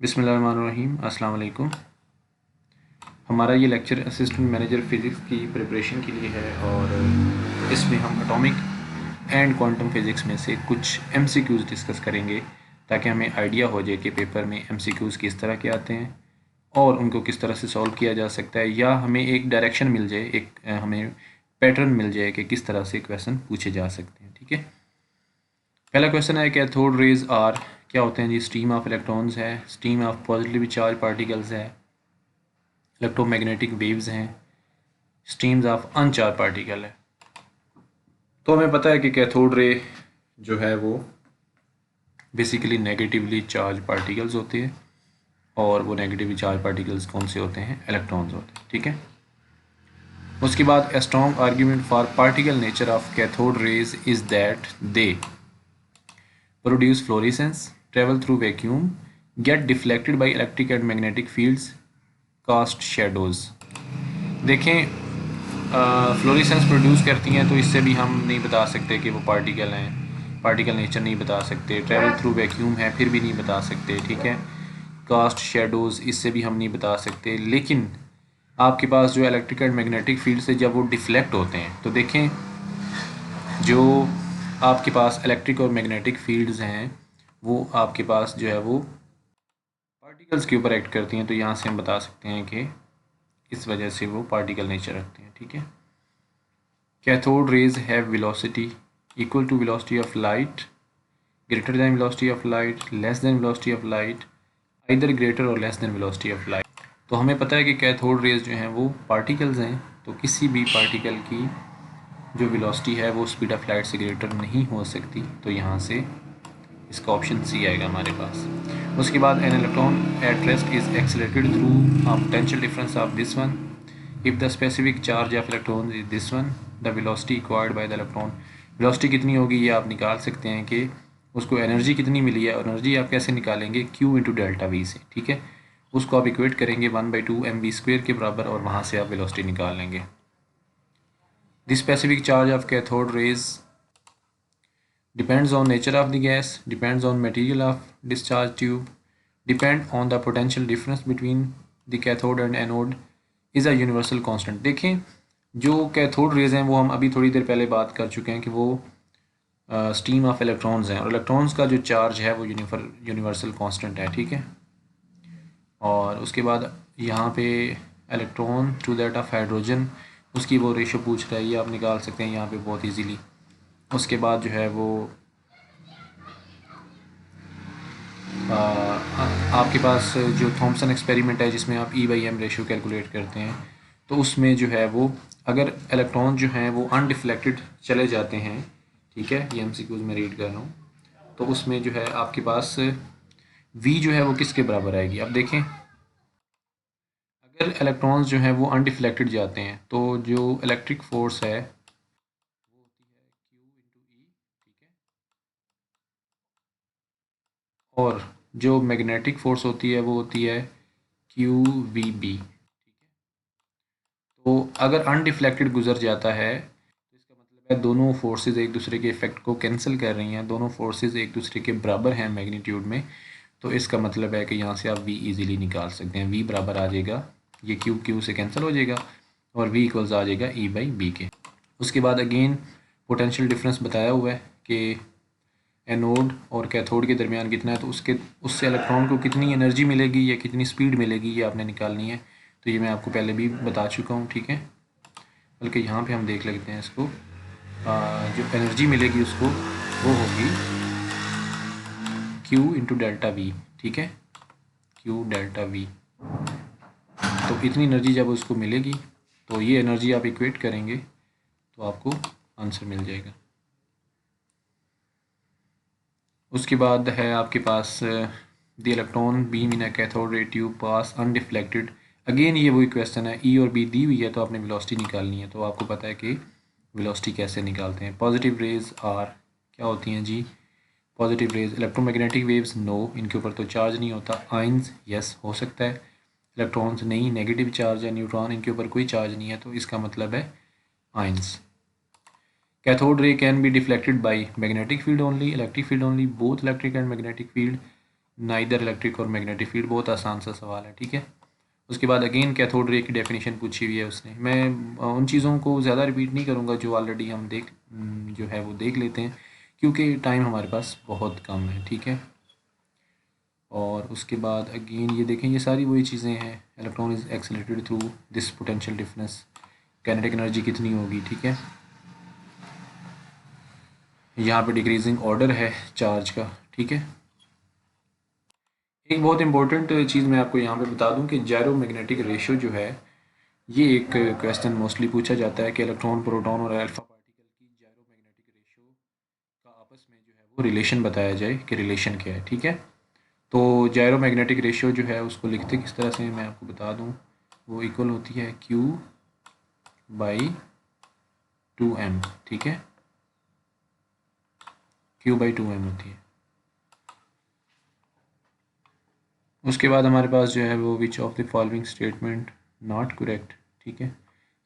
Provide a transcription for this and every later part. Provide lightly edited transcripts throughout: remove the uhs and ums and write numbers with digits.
बिस्मिल्लाहिर्रहमानिर्रहीम अस्सलाम वालेकुम। हमारा ये लेक्चर असिस्टेंट मैनेजर फ़िज़िक्स की प्रिपरेशन के लिए है और इसमें हम एटॉमिक एंड क्वांटम फ़िज़िक्स में से कुछ एमसीक्यूज़ डिस्कस करेंगे ताकि हमें आइडिया हो जाए कि पेपर में एमसीक्यूज़ किस तरह के आते हैं और उनको किस तरह से सॉल्व किया जा सकता है, या हमें एक डायरेक्शन मिल जाए, एक हमें पैटर्न मिल जाए कि किस तरह से क्वेश्चन पूछे जा सकते हैं। ठीक है, पहला क्वेश्चन है कैथोड रेज आर क्या होते हैं जी? स्ट्रीम ऑफ इलेक्ट्रॉन्स है, stream of positively charge particles है, इलेक्ट्रोमैग्नेटिक वेव्स हैं, स्ट्रीम्स ऑफ अनचार्ज पार्टिकल है। तो हमें पता है कि कैथोड रे जो है वो बेसिकली नेगेटिवली चार्ज पार्टिकल्स होते हैं, और वो नेगेटिवली चार्ज पार्टिकल्स कौन से होते हैं? इलेक्ट्रॉन्स होते हैं। ठीक है, उसके बाद a strong argument for particle nature of cathode rays is that they produce fluorescence, travel through vacuum, get deflected by electric and magnetic fields, cast shadows. देखें, फ्लोरेसेंस प्रोड्यूस करती हैं तो इससे भी हम नहीं बता सकते कि वो पार्टिकल हैं, पार्टिकल नेचर नहीं बता सकते। ट्रैवल थ्रू वैक्यूम है, फिर भी नहीं बता सकते। ठीक है, कास्ट शेडोज़, इससे भी हम नहीं बता सकते। लेकिन आपके पास जो इलेक्ट्रिक एंड मैग्नेटिक फील्ड से जब वो डिफ्लेक्ट होते हैं तो देखें, जो आपके पास इलेक्ट्रिक और मैग्नेटिक फील्ड्स हैं वो आपके पास जो है वो पार्टिकल्स के ऊपर एक्ट करती हैं, तो यहाँ से हम बता सकते हैं कि इस वजह से वो पार्टिकल नेचर रखते हैं। ठीक है, cathode rays have velocity equal to velocity of light, greater than velocity of light, less than velocity of light, either greater or less than velocity of light. तो हमें पता है कि कैथोड रेज जो हैं वो पार्टिकल्स हैं, तो किसी भी पार्टिकल की जो वेलोसिटी है वो स्पीड ऑफ लाइट से ग्रेटर नहीं हो सकती, तो यहाँ से इसका ऑप्शन सी आएगा हमारे पास। उसके बाद an electron at rest is accelerated through potential difference of this one if the specific charge of electron is this one, the velocity required by the electron. Velocity कितनी होगी ये आप निकाल सकते हैं कि उसको एनर्जी कितनी मिली है, और एनर्जी आप कैसे निकालेंगे? Q इंटू डेल्टा वी से। ठीक है, उसको आप इक्वेट करेंगे 1/2 mv² के बराबर, और वहाँ से आप वेलोसिटी निकाल लेंगे। The specific charge of cathode raise depends on nature of the gas, depends on material of discharge tube, depend on the potential difference between the cathode and anode, is a universal constant। देखें, जो cathode rays हैं वो हम अभी थोड़ी देर पहले बात कर चुके हैं कि वो स्ट्रीम ऑफ इलेक्ट्रॉन्स हैं, और इलेक्ट्रॉन्स का जो चार्ज है वो यूनिवर्सल कांस्टेंट है। ठीक है, और उसके बाद यहाँ पे electron to that of hydrogen, उसकी वो रेशो पूछ रहा है, ये आप निकाल सकते हैं यहाँ पे बहुत इजीली। उसके बाद जो है वो आपके पास जो थॉमसन एक्सपेरिमेंट है जिसमें आप E/m रेशियो कैलकुलेट करते हैं, तो उसमें जो है वो अगर इलेक्ट्रॉन जो हैं वो अनडिफ्लेक्टेड चले जाते हैं, ठीक है, ये MCQs में रीड कर रहा हूँ, तो उसमें जो है आपके पास V जो है वो किसके बराबर आएगी? अब देखें, अगर इलेक्ट्रॉन्स जो हैं वो अनडिफ्लेक्टेड जाते हैं तो जो इलेक्ट्रिक फोर्स है वो होती है Q इंटू E। ठीक है, और जो मैग्नेटिक फोर्स होती है वो होती है QVB। तो अगर अनडिफ्लेक्टेड गुजर जाता है तो इसका मतलब है दोनों फोर्सेस एक दूसरे के इफेक्ट को कैंसिल कर रही हैं, दोनों फोर्सेस एक दूसरे के बराबर हैं मैग्नीट्यूड में, तो इसका मतलब है कि यहाँ से आप V इजीली निकाल सकते हैं। V बराबर आ जाएगा, ये Q से कैंसिल हो जाएगा, और V इक्वल्स आ जाएगा E/B के। उसके बाद अगेन पोटेंशियल डिफरेंस बताया हुआ है कि एनोड और कैथोड के दरमियान कितना है, तो उससे इलेक्ट्रॉन को कितनी एनर्जी मिलेगी या कितनी स्पीड मिलेगी ये आपने निकालनी है। तो ये मैं आपको पहले भी बता चुका हूँ। ठीक है, बल्कि यहाँ पे हम देख लेते हैं इसको, जो एनर्जी मिलेगी उसको वो होगी Q इंटू डेल्टा वी। ठीक है, Q डेल्टा वी, तो इतनी एनर्जी जब उसको मिलेगी तो ये एनर्जी आप इक्वेट करेंगे तो आपको आंसर मिल जाएगा। उसके बाद है आपके पास the electron beam in a cathode ray tube pass undeflected. Again ये वही क्वेश्चन है, E और B दी हुई है तो आपने वेलोसिटी निकालनी है, तो आपको पता है कि वेलोसिटी कैसे निकालते हैं। पॉजिटिव रेज आर क्या होती हैं जी? Positive rays electromagnetic waves, no, इनके ऊपर तो चार्ज नहीं होता। आइंस, यस हो सकता है। इलेक्ट्रॉन्स नहीं, नेगेटिव चार्ज है। न्यूट्रॉन, इनके ऊपर कोई चार्ज नहीं है, तो इसका मतलब है ions. Cathode ray can be deflected by magnetic field only, electric field only, both electric and magnetic field, neither electric और मैग्नेटिक फील्ड, बहुत आसान सा सवाल है, ठीक है। उसके बाद अगेन कैथोड रे की डेफिनेशन पूछी हुई है उसने। मैं उन चीज़ों को ज़्यादा रिपीट नहीं करूँगा जो ऑलरेडी हम जो है वो देख लेते हैं, क्योंकि टाइम हमारे पास बहुत कम है, ठीक है। और उसके बाद अगेन ये देखें, ये सारी वही चीज़ें हैं। Electron is accelerated through this potential difference, kinetic energy कितनी होगी, ठीक है। यहाँ पे डिक्रीजिंग ऑर्डर है चार्ज का, ठीक है। एक बहुत इंपॉर्टेंट चीज़ मैं आपको यहाँ पे बता दूँ कि जायरो मैग्नेटिक रेशियो जो है, ये एक क्वेश्चन मोस्टली पूछा जाता है कि इलेक्ट्रॉन, प्रोटॉन और अल्फा पार्टिकल की जायरो मैग्नेटिक रेशियो का आपस में जो है वो रिलेशन बताया जाए कि रिलेशन क्या है, ठीक है। तो जायरो मैग्नेटिक रेशियो जो है उसको लिखते किस तरह से मैं आपको बता दूँ, वो इक्वल होती है Q/2m, ठीक है। Q/2m होती है। उसके बाद हमारे पास जो है वो विच of the following statement not correct, ठीक है।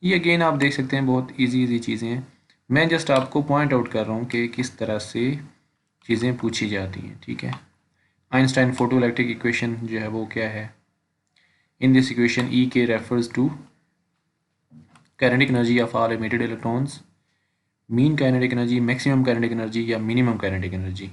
ये अगेन आप देख सकते हैं, बहुत इजी चीज़ें हैं। मैं जस्ट आपको पॉइंट आउट कर रहा हूँ कि किस तरह से चीज़ें पूछी जाती हैं, ठीक है। आइंस्टाइन फोटो इलेक्ट्रिक इक्वेशन जो है वो क्या है, in this equation E K refers to kinetic energy of all emitted electrons, mean kinetic energy, maximum kinetic energy या मिनिमम काइनेटिक एनर्जी।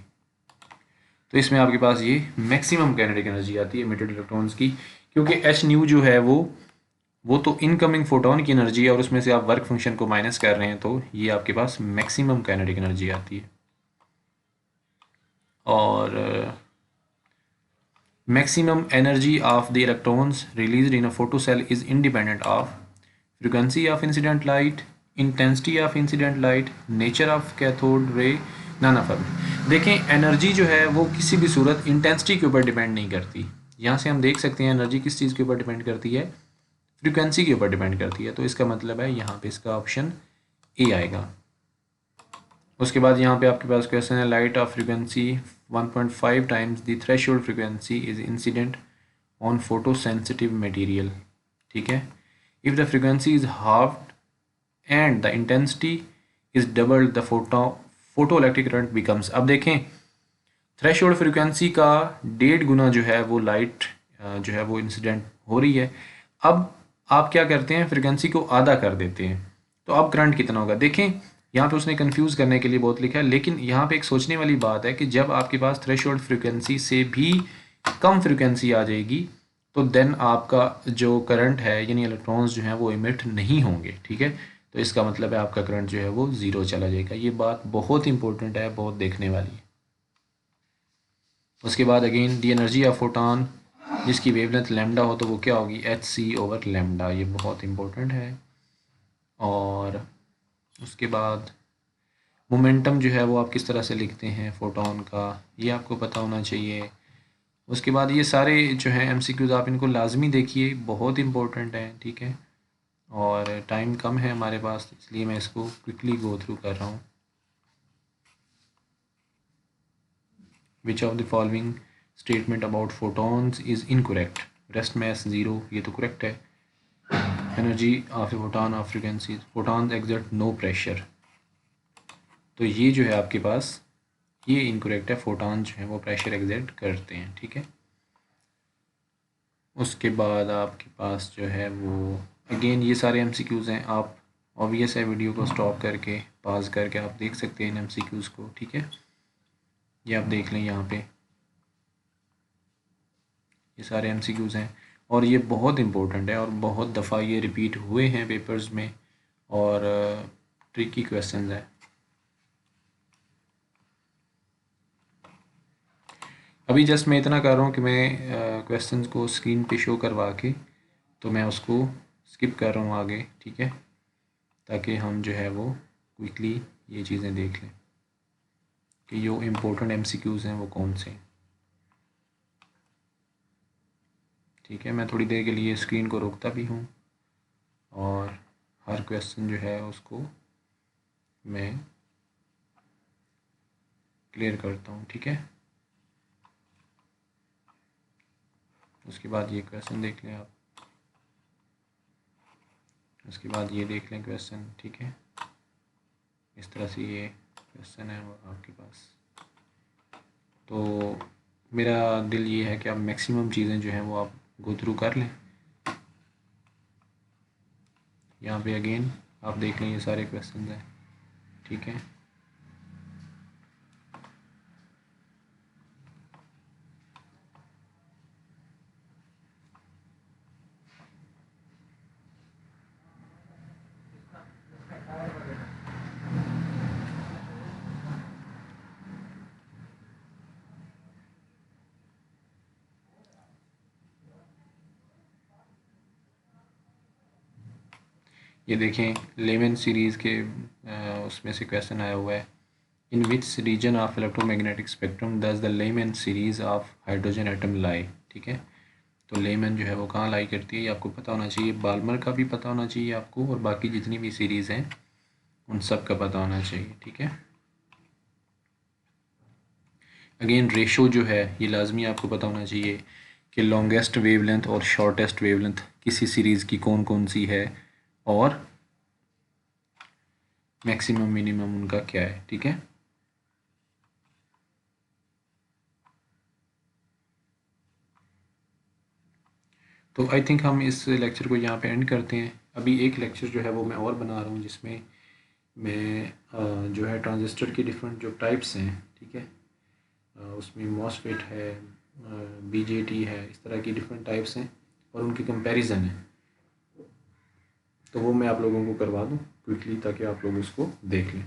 तो इसमें आपके पास ये मैक्सिमम काइनेटिक एनर्जी आती है एमिटेड इलेक्ट्रॉन्स की, क्योंकि एच न्यू जो है वो तो इनकमिंग फोटोन की एनर्जी है और उसमें से आप वर्क फंक्शन को माइनस कर रहे हैं, तो ये आपके पास मैक्सिमम काइनेटिक एनर्जी आती है। और maximum energy of the electrons released in a photocell is independent of frequency of incident light, intensity of incident light, nature of cathode ray, none of them। देखें, एनर्जी जो है वो किसी भी सूरत intensity के ऊपर डिपेंड नहीं करती। यहाँ से हम देख सकते हैं एनर्जी किस चीज़ के ऊपर डिपेंड करती है, फ्रीक्वेंसी के ऊपर डिपेंड करती है। तो इसका मतलब है यहाँ पे इसका ऑप्शन ए आएगा। उसके बाद यहाँ पे आपके पास क्वेश्चन है, light of frequency 1.5 times the threshold frequency is incident on photo sensitive material, ठीक है। If the frequency is halved and the intensity is double the photo electric current becomes. अब देखें, थ्रेशोल्ड फ्रीक्वेंसी का 1.5 गुना जो है वो light जो है वो इंसिडेंट हो रही है। अब आप क्या करते हैं, फ्रीक्वेंसी को आधा कर देते हैं, तो अब करंट कितना होगा। देखें, यहाँ पे उसने कंफ्यूज करने के लिए बहुत लिखा है, लेकिन यहाँ पे एक सोचने वाली बात है कि जब आपके पास थ्रेशोल्ड फ्रीक्वेंसी से भी कम फ्रीक्वेंसी आ जाएगी, तो देन आपका जो करंट है, यानी इलेक्ट्रॉन्स जो हैं वो इमिट नहीं होंगे, ठीक है। तो इसका मतलब है आपका करंट जो है वो ज़ीरो चला जाएगा। ये बात बहुत इंपॉर्टेंट है, बहुत देखने वाली है। उसके बाद again the energy of photon जिसकी वेवलेंथ लैम्डा हो, तो वो क्या होगी, hc/λ। ये बहुत इंपॉर्टेंट है। और उसके बाद मोमेंटम जो है वो आप किस तरह से लिखते हैं फोटॉन का, ये आपको पता होना चाहिए। उसके बाद ये सारे जो हैं एमसीक्यूज आप इनको लाजमी देखिए, बहुत इंपॉर्टेंट हैं, ठीक है। और टाइम कम है हमारे पास, इसलिए मैं इसको क्विकली गो थ्रू कर रहा हूँ। Which of the following statement about photons is incorrect, rest mass zero, ये तो करेक्ट है। Energy of a photon of frequency, photons exert no pressure, तो ये जो है आपके पास ये इनकरेक्ट है, फोटॉन जो है वो प्रेशर एक्सर्ट करते हैं, ठीक है। उसके बाद आपके पास जो है वो अगेन ये सारे एमसीक्यूज़ हैं, आप ऑब्वियस है वीडियो को स्टॉप करके पॉज करके आप देख सकते हैं इन एमसीक्यूज़ को, ठीक है। ये आप देख लें, यहाँ पे ये सारे एमसीक्यूज़ हैं और ये बहुत इंपॉर्टेंट है और बहुत दफ़ा ये रिपीट हुए हैं पेपर्स में और ट्रिकी क्वेश्चन है। अभी जस्ट मैं इतना कर रहा हूँ कि मैं क्वेश्चंस को स्क्रीन पे शो करवा के तो मैं उसको स्किप कर रहा हूँ आगे, ठीक है, ताकि हम जो है वो क्विकली ये चीज़ें देख लें कि जो इम्पोर्टेंट एमसीक्यूज़ हैं वो कौन से हैं, ठीक है। मैं थोड़ी देर के लिए स्क्रीन को रोकता भी हूँ और हर क्वेश्चन जो है उसको मैं क्लियर करता हूँ, ठीक है। उसके बाद ये क्वेश्चन देख लें आप, उसके बाद ये देख लें क्वेश्चन, ठीक है। इस तरह से ये क्वेश्चन है वो आपके पास। तो मेरा दिल ये है कि आप मैक्सिमम चीज़ें जो हैं वो आप गो थ्रू कर लें। यहाँ पे अगेन आप देख लें, ये सारे क्वेश्चन हैं, ठीक है। ये देखें, लेमन सीरीज़ के उसमें से क्वेश्चन आया हुआ है, in which region of electromagnetic spectrum does the Lyman series of hydrogen atom lie, ठीक है। तो लेमन जो है वो कहाँ लाई करती है, ये आपको पता होना चाहिए। बाल्मर का भी पता होना चाहिए आपको, और बाकी जितनी भी सीरीज़ हैं उन सब का पता होना चाहिए, ठीक है। अगेन रेशो जो है ये लाजमी आपको पता होना चाहिए कि लॉन्गेस्ट वेवलेंथ और शॉर्टेस्ट वेवलेंथ किसी सीरीज़ की कौन कौन सी है, और मैक्सिमम मिनिमम उनका क्या है, ठीक है। तो आई थिंक हम इस लेक्चर को यहाँ पे एंड करते हैं। अभी एक लेक्चर जो है वो मैं और बना रहा हूँ, जिसमें मैं जो है ट्रांजिस्टर की डिफरेंट जो टाइप्स हैं, ठीक है, उसमें मॉसफेट है, बीजेटी है, इस तरह की डिफरेंट टाइप्स हैं और उनकी कंपैरिजन है। तो वो मैं आप लोगों को करवा दूँ क्विकली, ताकि आप लोग उसको देख लें।